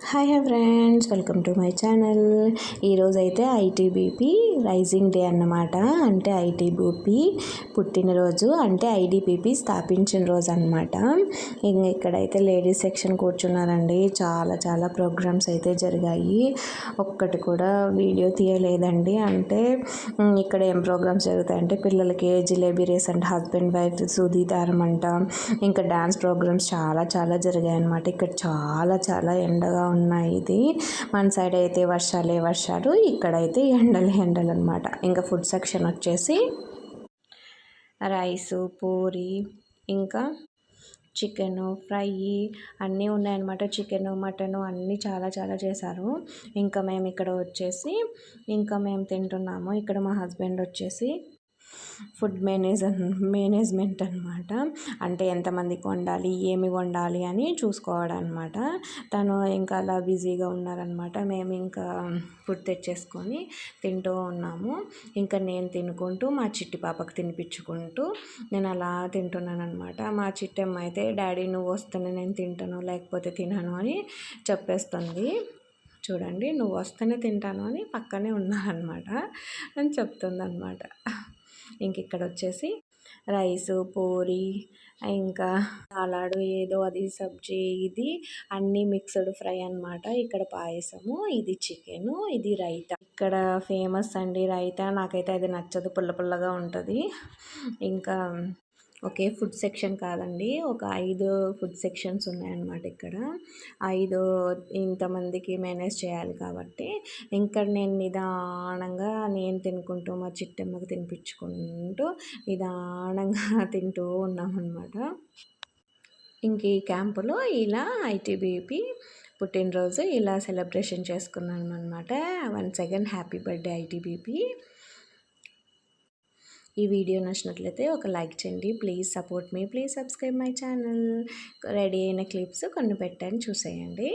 Hi friends, welcome to my channel. ఈరోజైతే ITBP rising day అన్నమాట. అంటే ఐటీబీపీ పుట్టినరోజు, అంటే ఐడీపీపీ స్థాపించిన రోజు అన్నమాట. ఇక్కడైతే లేడీస్ సెక్షన్ కూర్చున్నారండి. చాలా ప్రోగ్రామ్స్ అయితే జరిగాయి. ఒక్కటి కూడా వీడియో తీయలేదండి. అంటే ఇక్కడ ఏం ప్రోగ్రామ్స్ జరుగుతాయంటే పిల్లలకి jalebi race and husband wife సుదీతారం అంట, ఇంకా డ్యాన్స్ ప్రోగ్రామ్స్ చాలా జరిగాయి అన్నమాట. ఇక్కడ చాలా ఎండగా ఉన్నాయి. ఇది మన సైడ్ అయితే వర్షాలు, ఇక్కడైతే ఎండలు అన్నమాట. ఇంకా ఫుడ్ సెక్షన్ వచ్చేసి రైసు, పూరి, ఇంకా చికెను ఫ్రై అన్నీ ఉన్నాయన్నమాట. చికెను, మటను అన్నీ చాలా చేశారు. ఇంకా మేము ఇక్కడ వచ్చేసి మేము తింటున్నాము. ఇక్కడ మా హస్బెండ్ వచ్చేసి ఫుడ్ మేనేజ్మెంట్ అనమాట. అంటే ఎంతమందికి వండాలి, ఏమి వండాలి అని చూసుకోవడం అనమాట. తను ఇంకా అలా బిజీగా ఉన్నారనమాట. మేము ఇంకా ఫుడ్ తెచ్చేసుకొని తింటూ ఉన్నాము. ఇంకా నేను తినుకుంటూ మా చిట్టి పాపకు తినిపించుకుంటూ నేను అలా తింటున్నాను అనమాట. మా చిట్టమ్మ అయితే డాడీ నువ్వు వస్తేనే నేను తింటాను, లేకపోతే తినను అని చెప్పేస్తుంది. చూడండి, నువ్వు వస్తేనే తింటాను అని పక్కనే ఉన్నారనమాట అని చెప్తుంది అనమాట. ఇంక ఇక్కడ వచ్చేసి రైసు, పూరి, ఇంకా సాలాడు ఏదో అది సబ్జీ, ఇది అన్నీ మిక్స్డ్ ఫ్రై అనమాట. ఇక్కడ పాయసము, ఇది చికెను, ఇది రైతా. ఇక్కడ ఫేమస్ అండి రైతా. నాకైతే అది నచ్చదు, పుల్లగా ఉంటుంది. ఇంకా ఒకే ఫుడ్ సెక్షన్ కాదండి, ఒక 5 ఫుడ్ సెక్షన్స్ ఉన్నాయన్నమాట. ఇక్కడ 5 ఇంతమందికి మేనేజ్ చేయాలి కాబట్టి ఇంకా నేను నిదానంగా నేను తినుకుంటూ మా చిట్టమ్మకి తినిపించుకుంటూ నిదానంగా తింటూ ఉన్నామన్నమాట. ఇంక ఈ క్యాంపులో ఇలా ఐటీబీపీ పుట్టినరోజు ఇలా సెలబ్రేషన్ చేసుకున్నాను అనమాట. Once again happy birthday ITBP. ఈ వీడియో నచ్చినట్లయితే ఒక లైక్ చేయండి. Please support me, please subscribe my channel. Ready అయిన క్లిప్స్ కొన్ని పెట్టాను, చూసేయండి.